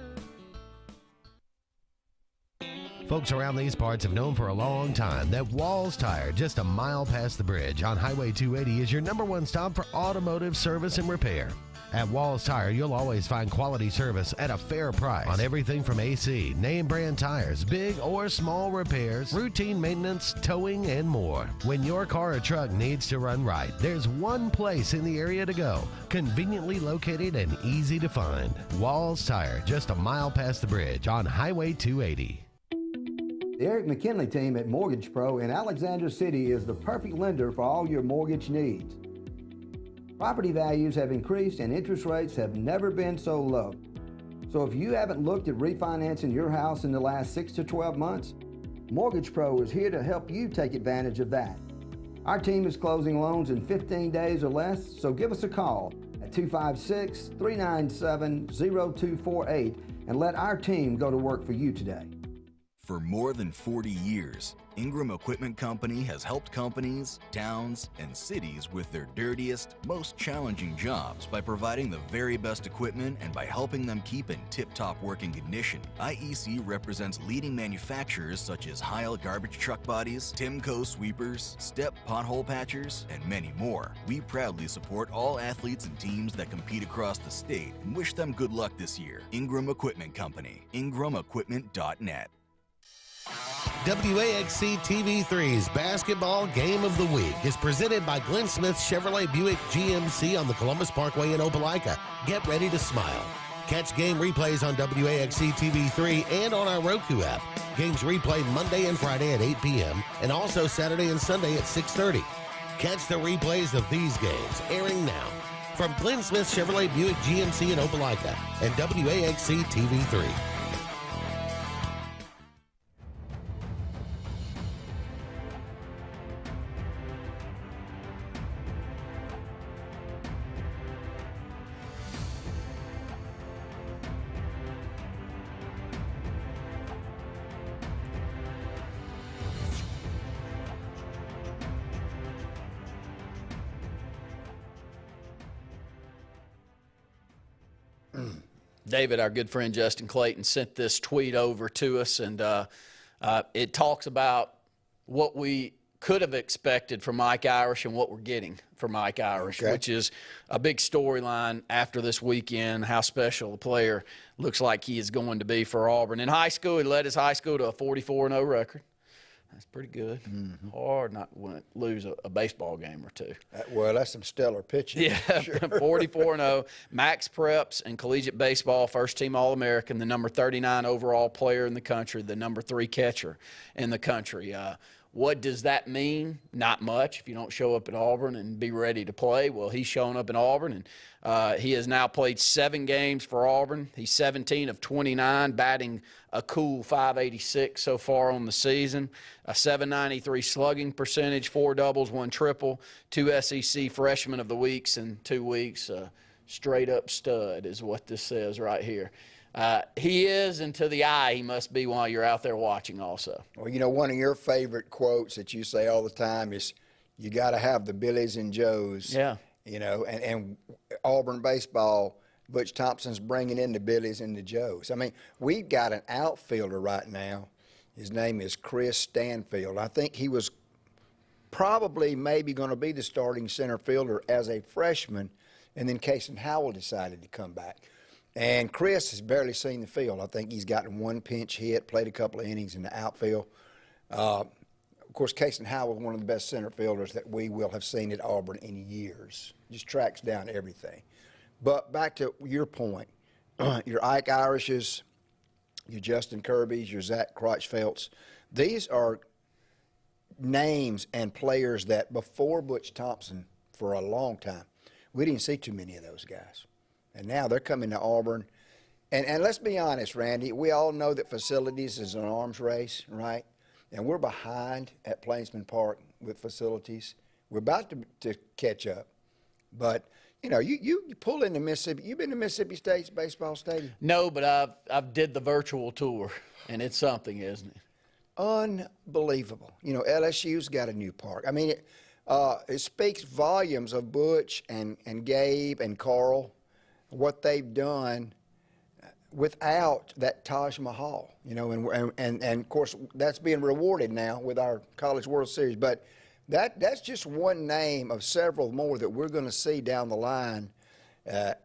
Folks around these parts have known for a long time that Walls Tire, just a mile past the bridge on Highway 280, is your #1 stop for automotive service and repair. At Walls Tire, you'll always find quality service at a fair price on everything from AC, name brand tires, big or small repairs, routine maintenance, towing, and more. When your car or truck needs to run right, there's one place in the area to go, conveniently located and easy to find. Walls Tire, just a mile past the bridge on Highway 280. The Eric McKinley team at Mortgage Pro in Alexander City is the perfect lender for all your mortgage needs. Property values have increased and interest rates have never been so low. So if you haven't looked at refinancing your house in the last 6 to 12 months, Mortgage Pro is here to help you take advantage of that. Our team is closing loans in 15 days or less, so give us a call at 256-397-0248 and let our team go to work for you today. For more than 40 years, Ingram Equipment Company has helped companies, towns, and cities with their dirtiest, most challenging jobs by providing the very best equipment and by helping them keep in tip-top working condition. IEC represents leading manufacturers such as Heil garbage truck bodies, Timco sweepers, Step pothole patchers, and many more. We proudly support all athletes and teams that compete across the state and wish them good luck this year. Ingram Equipment Company, ingramequipment.net. WAXC TV3's Basketball Game of the Week is presented by Glenn Smith Chevrolet Buick GMC on the Columbus Parkway in Opelika. Get ready to smile. Catch game replays on WAXC TV3 and on our Roku app. Games replay Monday and Friday at 8 p.m. and also Saturday and Sunday at 6:30. Catch the replays of these games airing now from Glenn Smith Chevrolet Buick GMC in Opelika and WAXC TV3. David, our good friend Justin Clayton, sent this tweet over to us, and it talks about what we could have expected from Mike Irish and what we're getting from Mike Irish, which is a big storyline after this weekend, how special a player looks like he is going to be for Auburn. In high school, he led his high school to a 44-0 record. That's pretty good. Hard not to lose a baseball game or two. Well, that's some stellar pitching. Yeah, sure. 44-0. Max Preps in collegiate baseball, first-team All-American, the number 39 overall player in the country, the number 3 catcher in the country. What does that mean? Not much if you don't show up at Auburn and be ready to play. Well, he's shown up in Auburn, and he has now played 7 games for Auburn. He's 17 of 29, batting a cool .586 so far on the season, a .793 slugging percentage, 4 doubles, 1 triple, 2 SEC Freshman of the Weeks in 2 weeks. Straight-up stud is what this says right here. He is, and to the eye, he must be while you're out there watching also. Well, you know, one of your favorite quotes that you say all the time is, you got to have the Billies and Joes. Yeah. You know, and Auburn baseball, Butch Thompson's bringing in the Billies and the Joes. I mean, we've got an outfielder right now. His name is Chris Stanfield. I think he was probably maybe going to be the starting center fielder as a freshman, and then Kason Howell decided to come back. And Chris has barely seen the field. I think he's gotten 1 pinch hit, played a couple of innings in the outfield. Of course, Kason Howell is one of the best center fielders that we will have seen at Auburn in years. Just tracks down everything. But back to your point, your Ike Irishes, your Justin Kirby's, your Zach Crotchfeldts, these are names and players that before Butch Thompson for a long time, we didn't see too many of those guys. And now they're coming to Auburn. And let's be honest, Randy, we all know that facilities is an arms race, right? And we're behind at Plainsman Park with facilities. We're about to catch up. But, you know, you pull into Mississippi. You've been to Mississippi State's baseball stadium? No, but I've did the virtual tour, and it's something, isn't it? Unbelievable. You know, LSU's got a new park. I mean, it speaks volumes of Butch and Gabe and Carl, what they've done without that Taj Mahal, you know, and of course that's being rewarded now with our College World Series. But that's just one name of several more that we're going to see down the line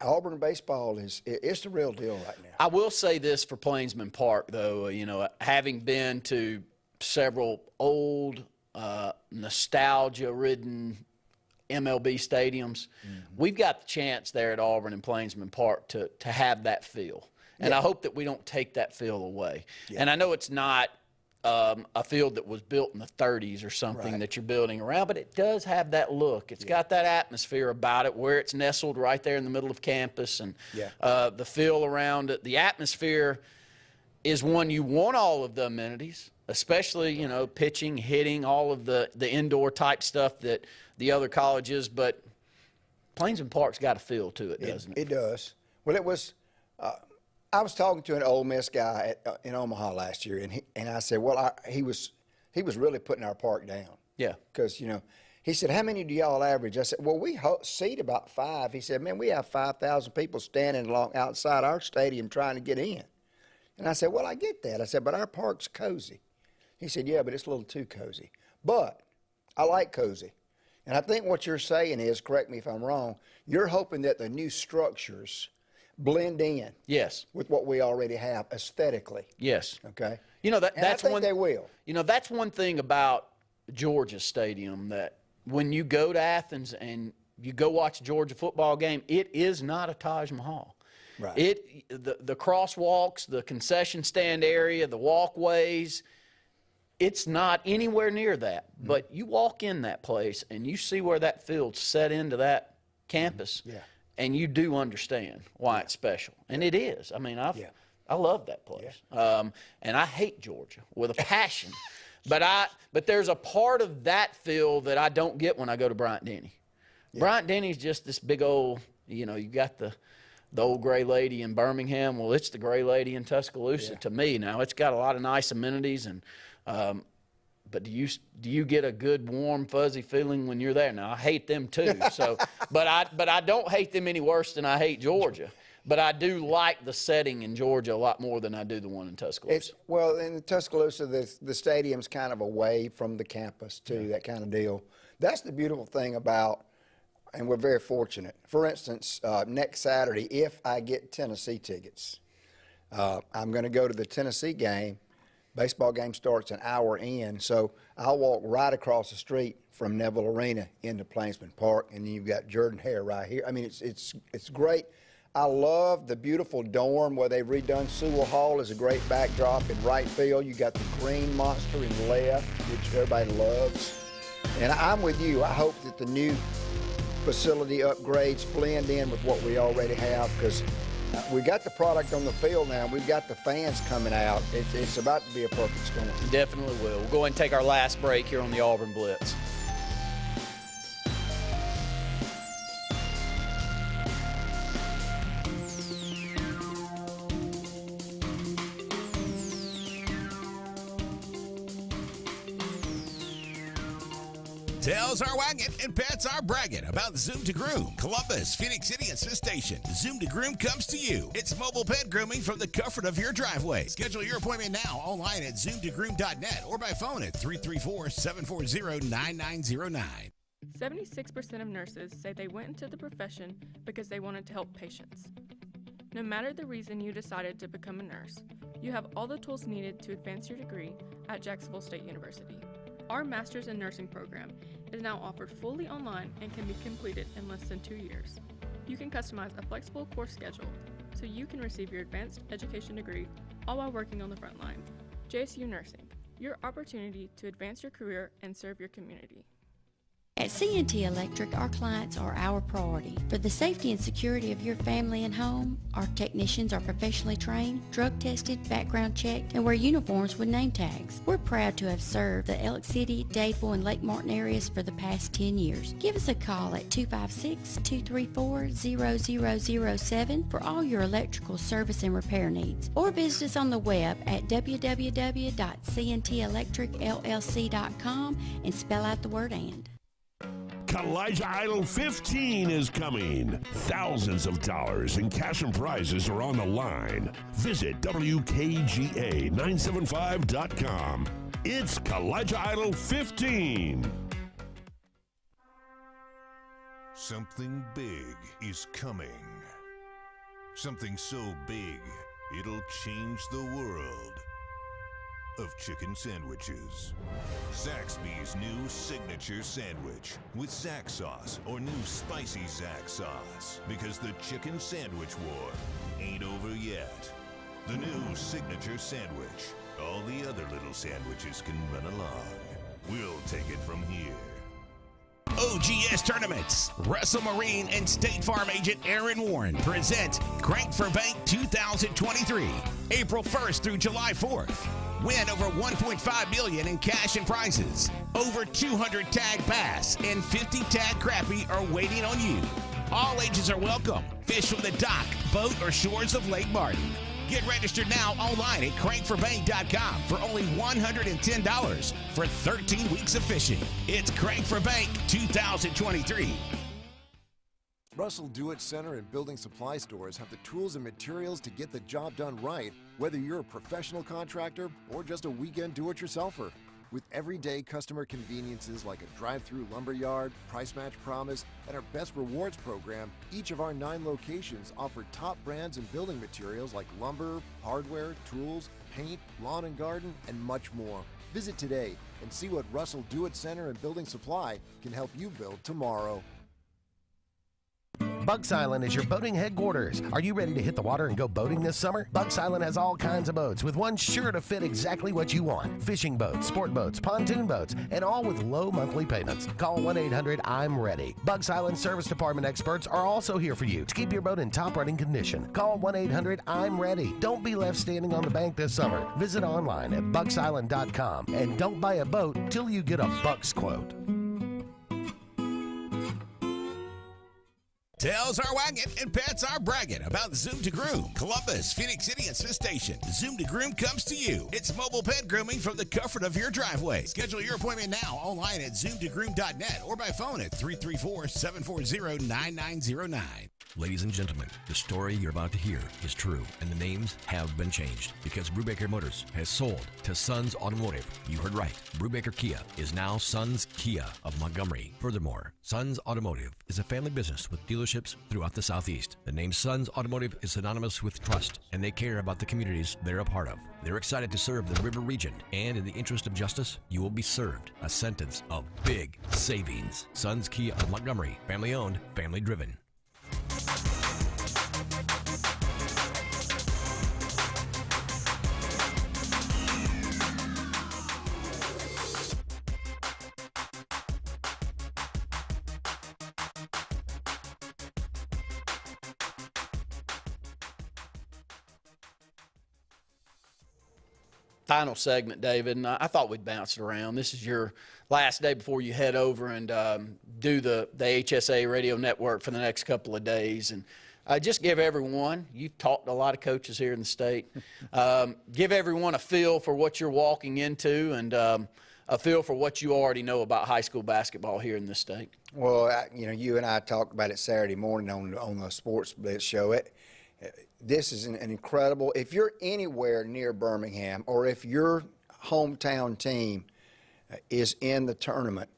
Auburn baseball it's the real deal right now. I will say this for Plainsman Park, though, having been to several old, nostalgia-ridden MLB stadiums, we've got the chance there at Auburn and Plainsman Park to have that feel. And I hope that we don't take that feel away. Yeah. And I know it's not a field that was built in the 30s or something that you're building around, but it does have that look. It's got that atmosphere about it where it's nestled right there in the middle of campus, and the feel around it. The atmosphere is one you want all of the amenities, especially, pitching, hitting, all of the indoor type stuff that the other colleges, but Plainsman Park's got a feel to it, doesn't it? It does. Well, it was I was talking to an Ole Miss guy in Omaha last year, and I said, well, he was really putting our park down. Yeah. Because, he said, how many do y'all average? I said, well, we seat about 5. He said, man, we have 5,000 people standing along outside our stadium trying to get in. And I said, well, I get that. I said, but our park's cozy. He said, yeah, but it's a little too cozy. But I like cozy. And I think what you're saying is, correct me if I'm wrong, you're hoping that the new structures blend in with what we already have aesthetically. Yes. Okay. That's I think they will. That's one thing about Georgia Stadium, that when you go to Athens and you go watch a Georgia football game, it is not a Taj Mahal. Right. The crosswalks, the concession stand area, the walkways, it's not anywhere near that. But you walk in that place and you see where that field's set into that campus. Yeah. And you do understand why it's special. And it is. I mean, I love that place. Yeah. And I hate Georgia with a passion. But there's a part of that field that I don't get when I go to Bryant-Denny. Yeah. Bryant-Denny's just this big old, you got the old gray lady in Birmingham. Well, it's the gray lady in Tuscaloosa to me. Now, it's got a lot of nice amenities, and but do you get a good, warm, fuzzy feeling when you're there? Now, I hate them too. So, but I don't hate them any worse than I hate Georgia. But I do like the setting in Georgia a lot more than I do the one in Tuscaloosa. Well, in Tuscaloosa, the stadium's kind of away from the campus too, that kind of deal. That's the beautiful thing about, and we're very fortunate. For instance, next Saturday, if I get Tennessee tickets, I'm going to go to the Tennessee game. Baseball game starts an hour in, so I'll walk right across the street from Neville Arena into Plainsman Park, and then you've got Jordan Hare right here. I mean, it's great. I love the beautiful dorm where they've redone Sewell Hall is a great backdrop in right field. You got the green monster in left, which everybody loves. And I'm with you. I hope that the new facility upgrades blend in with what we already have, because we got the product on the field now. We've got the fans coming out. It's about to be a perfect storm. Definitely will. We'll go ahead and take our last break here on the Auburn Blitz. Tails are wagging and pets are bragging about Zoom to Groom. Columbus, Phoenix City, and Smith Station. Zoom to Groom comes to you. It's mobile pet grooming from the comfort of your driveway. Schedule your appointment now online at zoomtogroom.net or by phone at 334-740-9909. 76% of nurses say they went into the profession because they wanted to help patients. No matter the reason you decided to become a nurse, you have all the tools needed to advance your degree at Jacksonville State University. Our Master's in Nursing program is now offered fully online and can be completed in less than 2 years. You can customize a flexible course schedule so you can receive your advanced education degree all while working on the front line. JSU Nursing, your opportunity to advance your career and serve your community. At C&T Electric, our clients are our priority. For the safety and security of your family and home, our technicians are professionally trained, drug tested, background checked, and wear uniforms with name tags. We're proud to have served the Elk City, Dadeville, and Lake Martin areas for the past 10 years. Give us a call at 256-234-0007 for all your electrical service and repair needs, or visit us on the web at www.cntelectricllc.com and spell out the word "and." Kalijah Idol 15 is coming. Thousands of dollars in cash and prizes are on the line. Visit WKGA975.com. It's Kalijah Idol 15. Something big is coming. Something so big, it'll change the world. Of chicken sandwiches. Zaxby's new signature sandwich with Zax sauce or new spicy Zax sauce. Because the chicken sandwich war ain't over yet. The new signature sandwich. All the other little sandwiches can run along. We'll take it from here. OGS Tournaments. Russell Marine and State Farm agent Aaron Warren present Crank for Bank 2023, April 1st through July 4th. Win over $1.5 million in cash and prizes. Over 200 tag bass and 50 tag crappie are waiting on you. All ages are welcome. Fish from the dock, boat, or shores of Lake Martin. Get registered now online at crankforbank.com for only $110 for 13 weeks of fishing. It's Crank for Bank 2023. Russell Do-It Center and building supply stores have the tools and materials to get the job done right, whether you're a professional contractor or just a weekend do-it-yourselfer. With everyday customer conveniences like a drive-through lumberyard, price match promise, and our Best Rewards program, each of our 9 locations offer top brands and building materials like lumber, hardware, tools, paint, lawn and garden, and much more. Visit today and see what Russell Do-It Center and Building Supply can help you build tomorrow. Bucks Island is your boating headquarters. Are you ready to hit the water and go boating this summer? Bucks Island has all kinds of boats, with one sure to fit exactly what you want. Fishing boats, sport boats, pontoon boats, and all with low monthly payments. Call 1-800-I'm-READY. Bucks Island Service Department experts are also here for you to keep your boat in top running condition. Call 1-800-I'm-READY. Don't be left standing on the bank this summer. Visit online at bucksisland.com and don't buy a boat till you get a Bucks quote. Tails are wagging and pets are bragging about Zoom to Groom. Columbus, Phoenix City, and Smith Station. Zoom to Groom comes to you. It's mobile pet grooming from the comfort of your driveway. Schedule your appointment now online at zoomtogroom.net or by phone at 334-740-9909. Ladies and gentlemen, the story you're about to hear is true, and the names have been changed because Brubaker Motors has sold to Sons Automotive. You heard right. Brubaker Kia is now Sons Kia of Montgomery. Furthermore, Sons Automotive is a family business with dealerships throughout the Southeast. The name Sons Automotive is synonymous with trust, and they care about the communities they're a part of. They're excited to serve the River region, and in the interest of justice, you will be served a sentence of big savings. Sons Kia of Montgomery, family owned, family driven. Final segment, David, and I thought we'd bounce it around. This is your last day before you head over and do the AHSAA radio network for the next couple of days. And just give everyone, you've talked to a lot of coaches here in the state, give everyone a feel for what you're walking into and a feel for what you already know about high school basketball here in this state. Well, you and I talked about it Saturday morning on the Sportz Blitz show. This is an incredible, if you're anywhere near Birmingham or if your hometown team is in the tournament,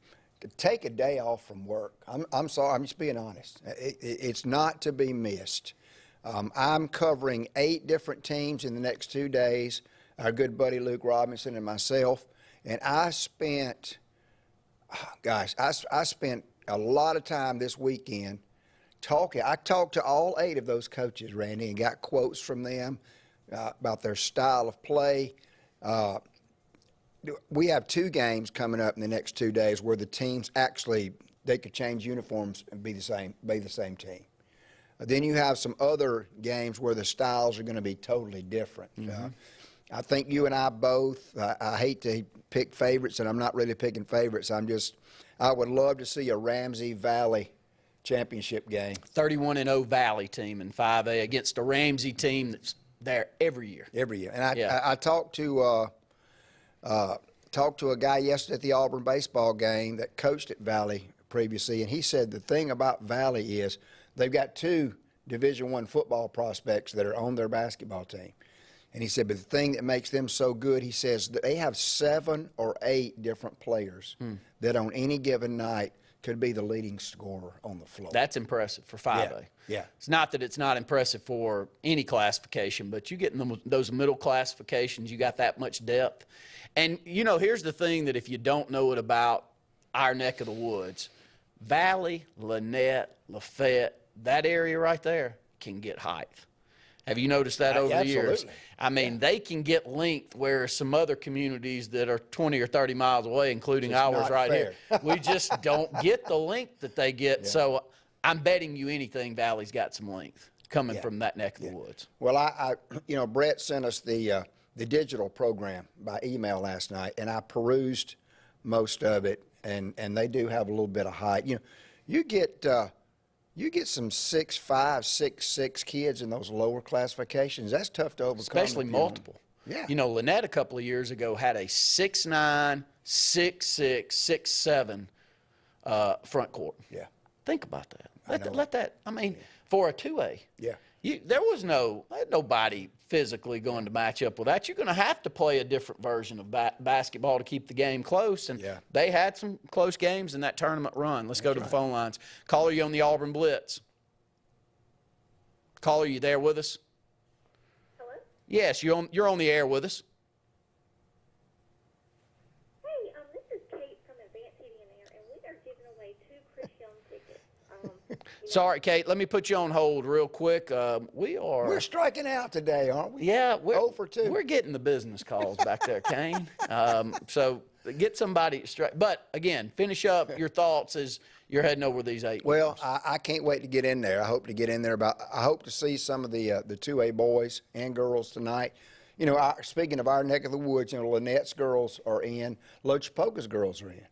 take a day off from work. I'm sorry, I'm just being honest. It's not to be missed. I'm covering 8 different teams in the next 2 days, our good buddy Luke Robinson and myself, and I spent a lot of time this weekend talking. I talked to all 8 of those coaches, Randy, and got quotes from them about their style of play. We have 2 games coming up in the next 2 days where the teams actually, they could change uniforms and be the same team. Then you have some other games where the styles are going to be totally different. Mm-hmm. I think you and I both, I hate to pick favorites, and I'm not really picking favorites. I would love to see a Ramsey Valley championship game. 31-0 Valley team in 5A against a Ramsey team that's there every year. Every year. And I talked to a guy yesterday at the Auburn baseball game that coached at Valley previously, and he said the thing about Valley is they've got 2 Division I football prospects that are on their basketball team. And he said, but the thing that makes them so good, he says, that they have 7 or 8 different players that on any given night could be the leading scorer on the floor. That's impressive for 5A. Yeah. It's not that it's not impressive for any classification, but you get in those middle classifications, you got that much depth. And, you know, here's the thing that if you don't know it about our neck of the woods, Valley, Lynette, Lafayette, that area right there can get height. Have you noticed that over the years? I mean, they can get length where some other communities that are 20 or 30 miles away, including ours right here, we just don't get the length that they get. So I'm betting you anything Valley's got some length coming from that neck of the woods. Well, I you know, Brett sent us the digital program by email last night, and I perused most of it, and they do have a little bit of height. You know, you get some 6'5", 6'6" kids in those lower classifications. That's tough to overcome. Especially multiple. Yeah. You know, Lynette a couple of years ago had a 6'9", 6'6", 6'7" front court. Yeah. Think about that. Let that. I mean, for a 2A. Yeah. There was nobody physically going to match up with that. You're going to have to play a different version of basketball to keep the game close. And they had some close games in that tournament run. Let's go to the phone lines. Caller, you on the Auburn Blitz? Caller, you there with us? Hello? Yes, you're on the air with us. Hey, this is Kate from Advanced Heating and Air, and we are giving away 2 Chris Young tickets. Sorry, Kate, let me put you on hold real quick. We're striking out today, aren't we? Yeah, we're 0 for 2. We're getting the business calls back there, Kane. So get somebody straight. But again, finish up your thoughts as you're heading over these 8. Well, I can't wait to get in there. I hope to get in there. I hope to see some of the 2A boys and girls tonight. You know, speaking of our neck of the woods, you know, Lynette's girls are in, Lochapoka's girls are in,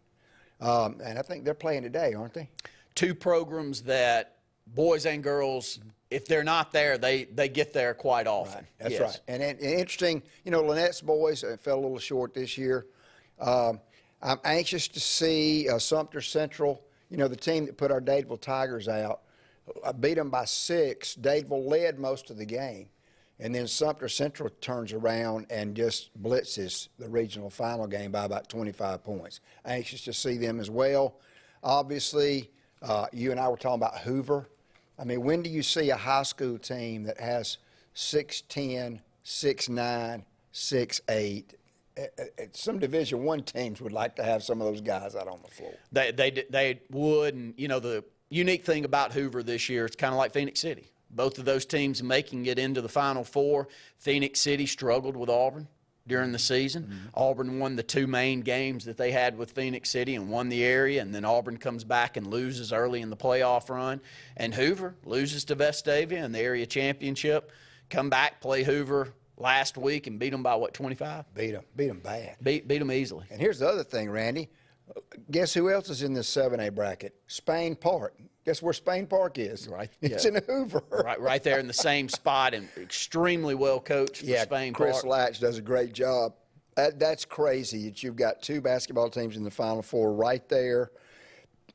and I think they're playing today, aren't they? 2 programs that boys and girls, if they're not there, they get there quite often. Right. That's right. And interesting, you know, Lynette's boys fell a little short this year. I'm anxious to see Sumter Central, you know, the team that put our Dadeville Tigers out, beat them by 6. Dadeville led most of the game. And then Sumter Central turns around and just blitzes the regional final game by about 25 points. Anxious to see them as well. Obviously, you and I were talking about Hoover. I mean, when do you see a high school team that has 6'10", 6'9", 6'8"? Some Division I teams would like to have some of those guys out on the floor. They would, and you know the unique thing about Hoover this year, it's kind of like Phoenix City. Both of those teams making it into the Final Four. Phoenix City struggled with Auburn during the season. Mm-hmm. Auburn won the 2 main games that they had with Phoenix City and won the area, and then Auburn comes back and loses early in the playoff run. And Hoover loses to Vestavia in the area championship. Come back, play Hoover last week and beat them by, what, 25? Beat them bad. Beat them easily. And here's the other thing, Randy. Guess who else is in this 7A bracket? Spain Park. Guess where Spain Park is? Right. It's in Hoover. Right there in the same spot, and extremely well coached for Spain Park. Chris Latch does a great job. That's crazy that you've got 2 basketball teams in the Final Four right there.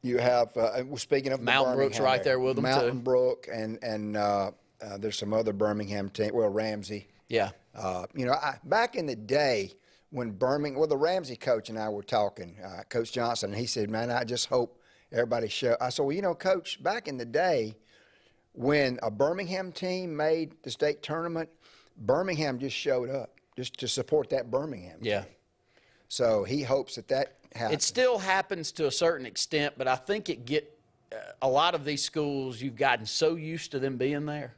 You have, speaking of Mountain Brook's right there with them too. Mountain Brook, and there's some other Birmingham team. Well, Ramsey. Yeah. You know, back in the day when the Ramsey coach and I were talking, Coach Johnson, and he said, man, I just hope everybody show. I said, well, you know, Coach, back in the day when a Birmingham team made the state tournament, Birmingham just showed up just to support that Birmingham team. Yeah. So he hopes that happens. It still happens to a certain extent, but I think a lot of these schools, you've gotten so used to them being there.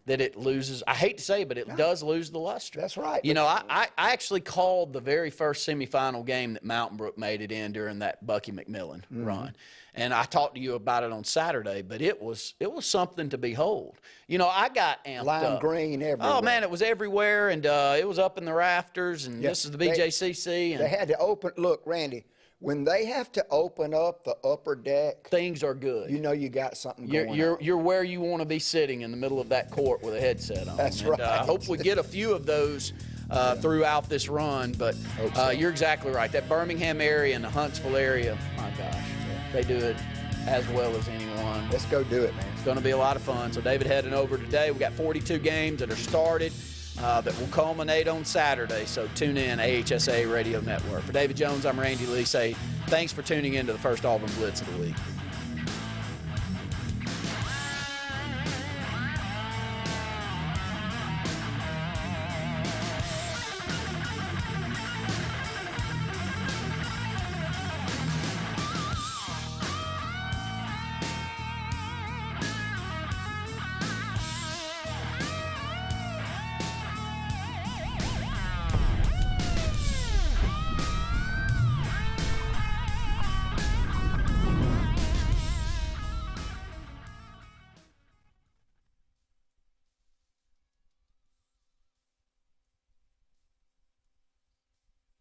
That it loses, I hate to say it, but it does lose the luster. That's right. You know, I actually called the very first semifinal game that Mountain Brook made it in during that Bucky McMillan run. And I talked to you about it on Saturday, but it was something to behold. You know, I got amped Lime up. green everywhere. Oh, man, it was everywhere, and it was up in the rafters, and this is the BJCC. They had to open, look, Randy, when they have to open up the upper deck, things are good. You know you got something going on. You're where you want to be sitting in the middle of that court with a headset on. That's right. I hope we get a few of those throughout this run, but you're exactly right. That Birmingham area and the Huntsville area, my gosh, they do it as well as anyone. Let's go do it, man. It's going to be a lot of fun. So David heading over today. We got 42 games that are started. that will culminate on Saturday. So tune in, AHSAA Radio Network. For David Jones, I'm Randy Lee. Say thanks for tuning in to the first Auburn Blitz of the week.